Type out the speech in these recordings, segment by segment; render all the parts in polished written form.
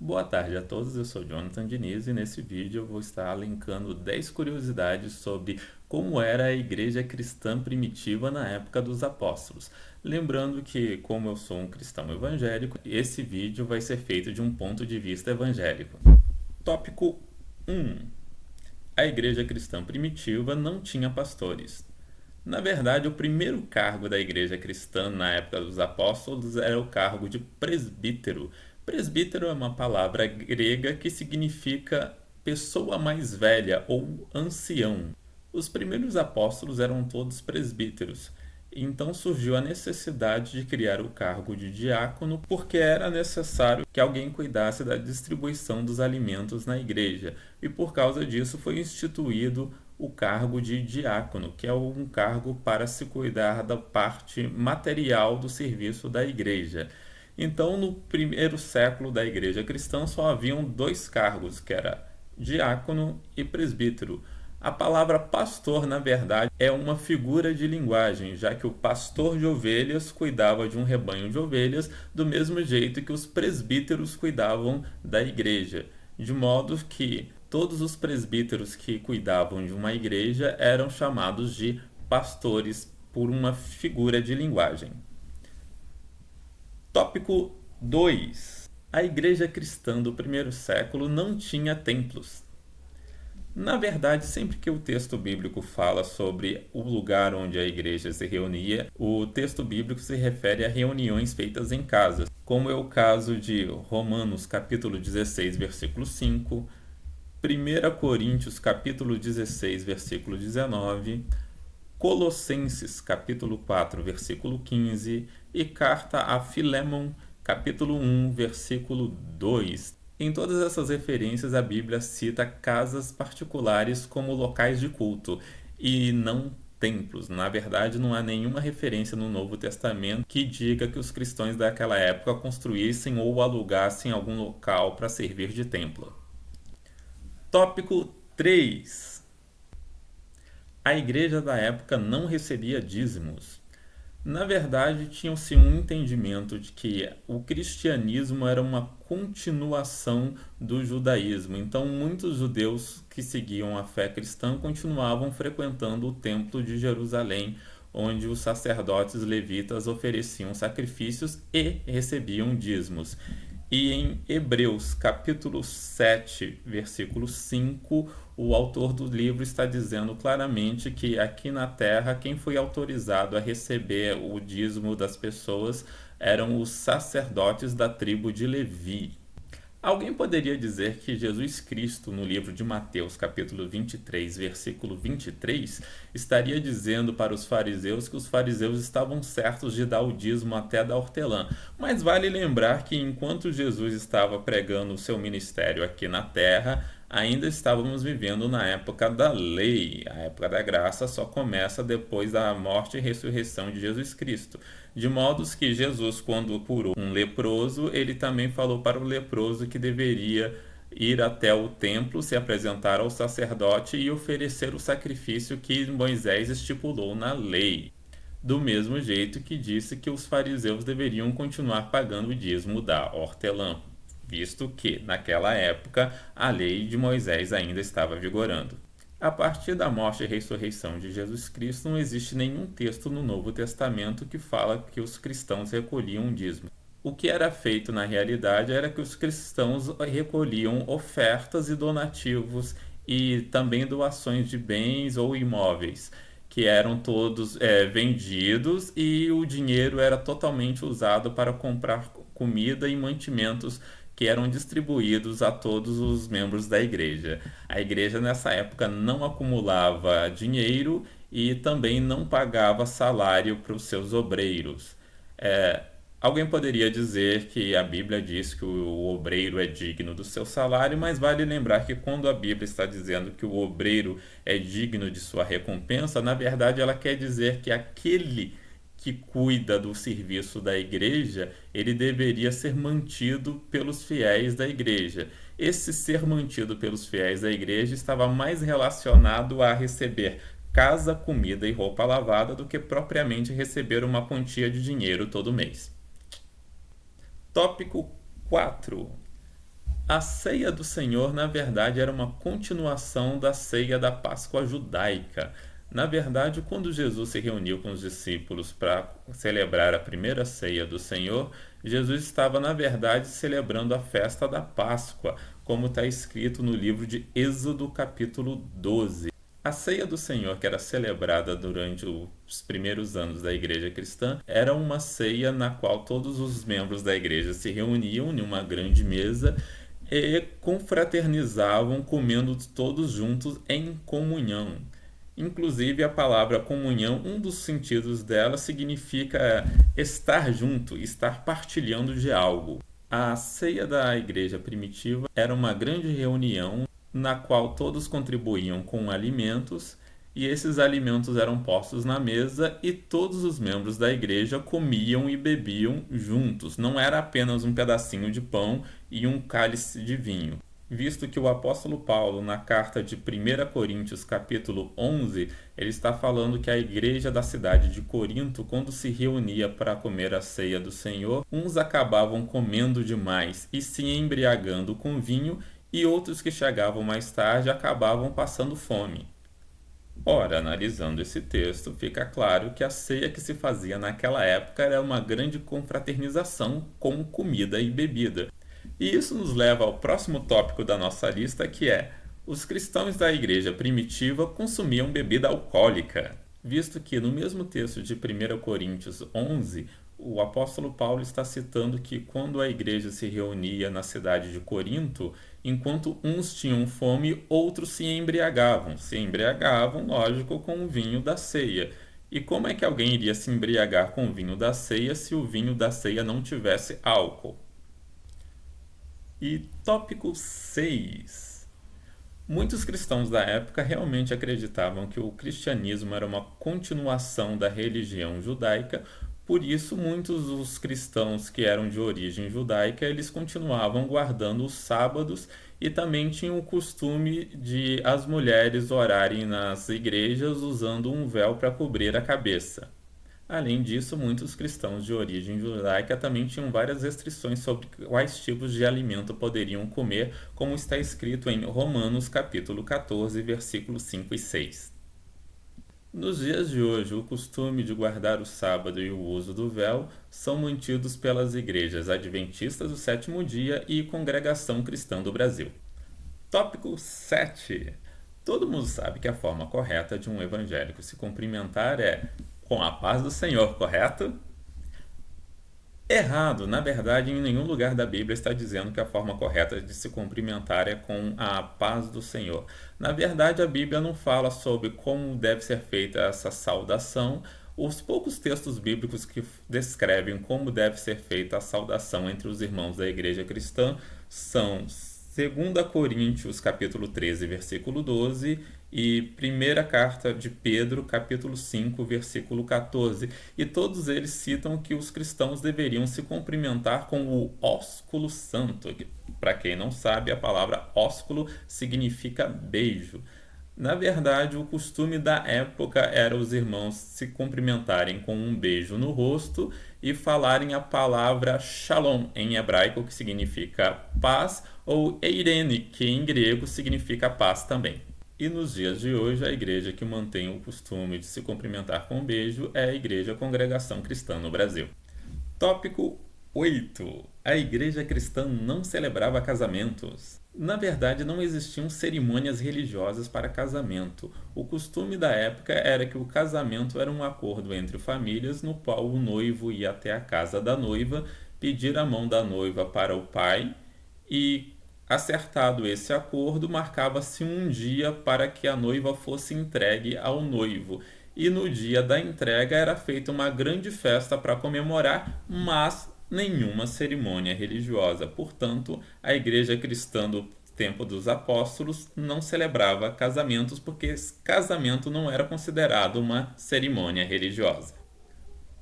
Boa tarde a todos, eu sou Jonathan Diniz e nesse vídeo eu vou estar elencando 10 curiosidades sobre como era a igreja cristã primitiva na época dos apóstolos. Lembrando que, como eu sou um cristão evangélico, esse vídeo vai ser feito de um ponto de vista evangélico. Tópico 1. A igreja cristã primitiva não tinha pastores. Na verdade, o primeiro cargo da igreja cristã na época dos apóstolos era o cargo de presbítero. Presbítero é uma palavra grega que significa pessoa mais velha ou ancião. Os primeiros apóstolos eram todos presbíteros. Então surgiu a necessidade de criar o cargo de diácono, porque era necessário que alguém cuidasse da distribuição dos alimentos na igreja, e por causa disso foi instituído o cargo de diácono, que é um cargo para se cuidar da parte material do serviço da igreja. Então, no primeiro século da igreja cristã, só haviam dois cargos, que era diácono e presbítero. A palavra pastor, na verdade, é uma figura de linguagem, já que o pastor de ovelhas cuidava de um rebanho de ovelhas do mesmo jeito que os presbíteros cuidavam da igreja, de modo que todos os presbíteros que cuidavam de uma igreja eram chamados de pastores por uma figura de linguagem. Tópico 2. A igreja cristã do primeiro século não tinha templos. Na verdade, sempre que o texto bíblico fala sobre o lugar onde a igreja se reunia, o texto bíblico se refere a reuniões feitas em casas, como é o caso de Romanos capítulo 16, versículo 5, 1 Coríntios capítulo 16, versículo 19, Colossenses capítulo 4, versículo 15 e carta a Filemon capítulo 1, versículo 2. Em todas essas referências, a Bíblia cita casas particulares como locais de culto e não templos. Na verdade, não há nenhuma referência no Novo Testamento que diga que os cristãos daquela época construíssem ou alugassem algum local para servir de templo. Tópico 3. A igreja da época não recebia dízimos. Na verdade, tinha-se um entendimento de que o cristianismo era uma continuação do judaísmo. Então, muitos judeus que seguiam a fé cristã continuavam frequentando o templo de Jerusalém, onde os sacerdotes levitas ofereciam sacrifícios e recebiam dízimos. E em Hebreus capítulo 7, versículo 5, o autor do livro está dizendo claramente que aqui na terra quem foi autorizado a receber o dízimo das pessoas eram os sacerdotes da tribo de Levi. Alguém poderia dizer que Jesus Cristo, no livro de Mateus, capítulo 23, versículo 23, estaria dizendo para os fariseus que os fariseus estavam certos de dar o dízimo até da hortelã. Mas vale lembrar que enquanto Jesus estava pregando o seu ministério aqui na terra, ainda estávamos vivendo na época da lei. A época da graça só começa depois da morte e ressurreição de Jesus Cristo. De modos que Jesus, quando curou um leproso, ele também falou para o leproso que deveria ir até o templo, se apresentar ao sacerdote e oferecer o sacrifício que Moisés estipulou na lei. Do mesmo jeito que disse que os fariseus deveriam continuar pagando o dízimo da hortelã, visto que, naquela época, a lei de Moisés ainda estava vigorando. A partir da morte e ressurreição de Jesus Cristo, não existe nenhum texto no Novo Testamento que fala que os cristãos recolhiam dízimo. O que era feito na realidade era que os cristãos recolhiam ofertas e donativos e também doações de bens ou imóveis, que eram todos vendidos e o dinheiro era totalmente usado para comprar comida e mantimentos que eram distribuídos a todos os membros da igreja. A igreja nessa época não acumulava dinheiro e também não pagava salário para os seus obreiros. É, Alguém poderia dizer que a Bíblia diz que o obreiro é digno do seu salário, mas vale lembrar que quando a Bíblia está dizendo que o obreiro é digno de sua recompensa, na verdade ela quer dizer que aquele que cuida do serviço da igreja, ele deveria ser mantido pelos fiéis da igreja. Esse ser mantido pelos fiéis da igreja estava mais relacionado a receber casa, comida e roupa lavada do que propriamente receber uma quantia de dinheiro todo mês. Tópico 4. A ceia do Senhor, na verdade, era uma continuação da ceia da Páscoa judaica. Na verdade, quando Jesus se reuniu com os discípulos para celebrar a primeira ceia do Senhor, Jesus estava, na verdade, celebrando a festa da Páscoa, como está escrito no livro de Êxodo, capítulo 12. A ceia do Senhor, que era celebrada durante os primeiros anos da igreja cristã, era uma ceia na qual todos os membros da igreja se reuniam em uma grande mesa e confraternizavam, comendo todos juntos em comunhão. Inclusive, a palavra comunhão, um dos sentidos dela significa estar junto, estar partilhando de algo. A ceia da igreja primitiva era uma grande reunião na qual todos contribuíam com alimentos e esses alimentos eram postos na mesa e todos os membros da igreja comiam e bebiam juntos. Não era apenas um pedacinho de pão e um cálice de vinho. Visto que o apóstolo Paulo, na carta de 1 Coríntios, capítulo 11, ele está falando que a igreja da cidade de Corinto, quando se reunia para comer a ceia do Senhor, uns acabavam comendo demais e se embriagando com vinho, e outros que chegavam mais tarde acabavam passando fome. Ora, analisando esse texto, fica claro que a ceia que se fazia naquela época era uma grande confraternização com comida e bebida. E isso nos leva ao próximo tópico da nossa lista, que é: os cristãos da igreja primitiva consumiam bebida alcoólica. Visto que no mesmo texto de 1 Coríntios 11, o apóstolo Paulo está citando que quando a igreja se reunia na cidade de Corinto, enquanto uns tinham fome, outros se embriagavam. Se embriagavam, lógico, com o vinho da ceia. E como é que alguém iria se embriagar com o vinho da ceia se o vinho da ceia não tivesse álcool? E tópico 6. Muitos cristãos da época realmente acreditavam que o cristianismo era uma continuação da religião judaica, por isso muitos dos cristãos que eram de origem judaica, eles continuavam guardando os sábados e também tinham o costume de as mulheres orarem nas igrejas usando um véu para cobrir a cabeça. Além disso, muitos cristãos de origem judaica também tinham várias restrições sobre quais tipos de alimento poderiam comer, como está escrito em Romanos capítulo 14, versículos 5 e 6. Nos dias de hoje, o costume de guardar o sábado e o uso do véu são mantidos pelas igrejas adventistas do sétimo dia e Congregação Cristã do Brasil. Tópico 7. Todo mundo sabe que a forma correta de um evangélico se cumprimentar é com a paz do Senhor, correto? Errado. Na verdade, em nenhum lugar da Bíblia está dizendo que a forma correta de se cumprimentar é com a paz do Senhor. Na verdade, a Bíblia não fala sobre como deve ser feita essa saudação. Os poucos textos bíblicos que descrevem como deve ser feita a saudação entre os irmãos da igreja cristã são 2 Coríntios, capítulo 13, versículo 12, e primeira carta de Pedro, capítulo 5, versículo 14. E todos eles citam que os cristãos deveriam se cumprimentar com o ósculo santo. Para quem não sabe, a palavra ósculo significa beijo. Na verdade, o costume da época era os irmãos se cumprimentarem com um beijo no rosto e falarem a palavra shalom em hebraico, que significa paz, ou eirene, que em grego significa paz também. E nos dias de hoje, a igreja que mantém o costume de se cumprimentar com um beijo é a Igreja Congregação Cristã no Brasil. Tópico 8. A igreja cristã não celebrava casamentos. Na verdade, não existiam cerimônias religiosas para casamento. O costume da época era que o casamento era um acordo entre famílias no qual o noivo ia até a casa da noiva, pedir a mão da noiva para o pai e, acertado esse acordo, marcava-se um dia para que a noiva fosse entregue ao noivo. E no dia da entrega era feita uma grande festa para comemorar, mas nenhuma cerimônia religiosa. Portanto, a igreja cristã do tempo dos apóstolos não celebrava casamentos porque casamento não era considerado uma cerimônia religiosa.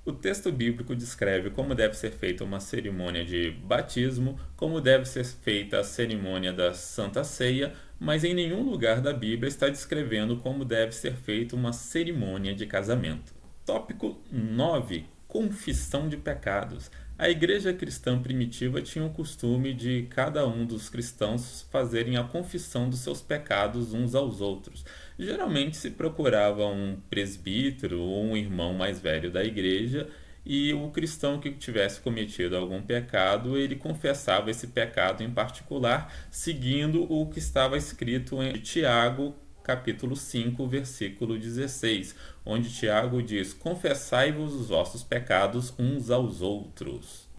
O texto bíblico descreve como deve ser feita uma cerimônia de batismo, como deve ser feita a cerimônia da Santa Ceia, mas em nenhum lugar da Bíblia está descrevendo como deve ser feita uma cerimônia de casamento. Tópico 9. Confissão de pecados. A igreja cristã primitiva tinha o costume de cada um dos cristãos fazerem a confissão dos seus pecados uns aos outros. Geralmente se procurava um presbítero ou um irmão mais velho da igreja e o cristão que tivesse cometido algum pecado, ele confessava esse pecado em particular, seguindo o que estava escrito em Tiago, capítulo 5, versículo 16, onde Tiago diz: confessai-vos os vossos pecados uns aos outros.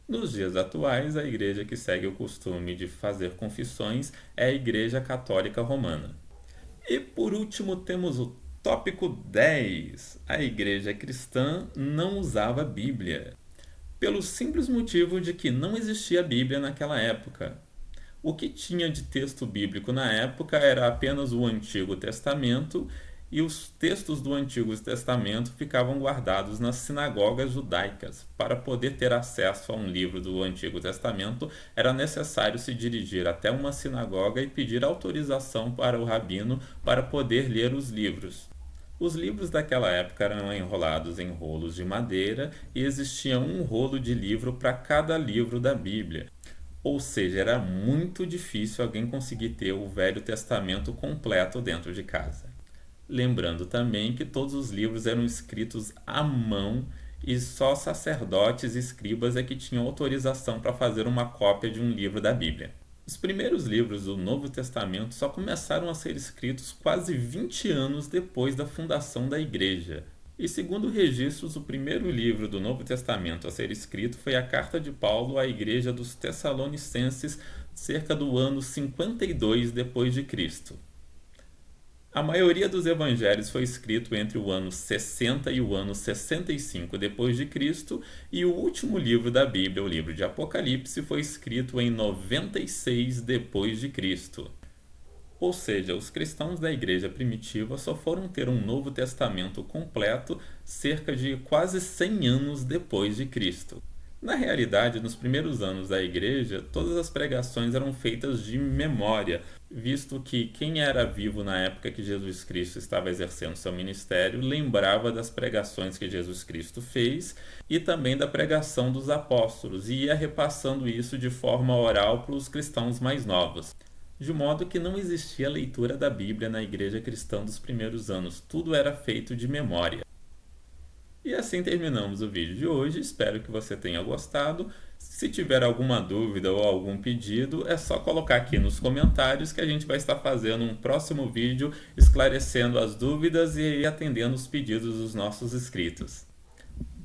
Nos dias atuais, a igreja que segue o costume de fazer confissões é a Igreja Católica Romana. E por último, temos o tópico 10. A igreja cristã não usava Bíblia, pelo simples motivo de que não existia Bíblia naquela época. O que tinha de texto bíblico na época era apenas o Antigo Testamento, e os textos do Antigo Testamento ficavam guardados nas sinagogas judaicas. Para poder ter acesso a um livro do Antigo Testamento, era necessário se dirigir até uma sinagoga e pedir autorização para o rabino para poder ler os livros. Os livros daquela época eram enrolados em rolos de madeira e existia um rolo de livro para cada livro da Bíblia. Ou seja, era muito difícil alguém conseguir ter o Velho Testamento completo dentro de casa. Lembrando também que todos os livros eram escritos à mão e só sacerdotes e escribas é que tinham autorização para fazer uma cópia de um livro da Bíblia. Os primeiros livros do Novo Testamento só começaram a ser escritos quase 20 anos depois da fundação da Igreja. E segundo registros, o primeiro livro do Novo Testamento a ser escrito foi a Carta de Paulo à Igreja dos Tessalonicenses, cerca do ano 52 depois de Cristo. A maioria dos evangelhos foi escrito entre o ano 60 e o ano 65 depois de Cristo, e o último livro da Bíblia, o livro de Apocalipse, foi escrito em 96 depois de Cristo. Ou seja, os cristãos da igreja primitiva só foram ter um Novo Testamento completo cerca de quase 100 anos depois de Cristo. Na realidade, nos primeiros anos da igreja, todas as pregações eram feitas de memória, visto que quem era vivo na época que Jesus Cristo estava exercendo seu ministério lembrava das pregações que Jesus Cristo fez e também da pregação dos apóstolos, e ia repassando isso de forma oral para os cristãos mais novos. De modo que não existia leitura da Bíblia na igreja cristã dos primeiros anos, tudo era feito de memória. E assim terminamos o vídeo de hoje, espero que você tenha gostado. Se tiver alguma dúvida ou algum pedido, é só colocar aqui nos comentários que a gente vai estar fazendo um próximo vídeo esclarecendo as dúvidas e atendendo os pedidos dos nossos inscritos.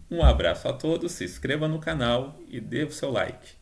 Um abraço a todos, se inscreva no canal e dê o seu like.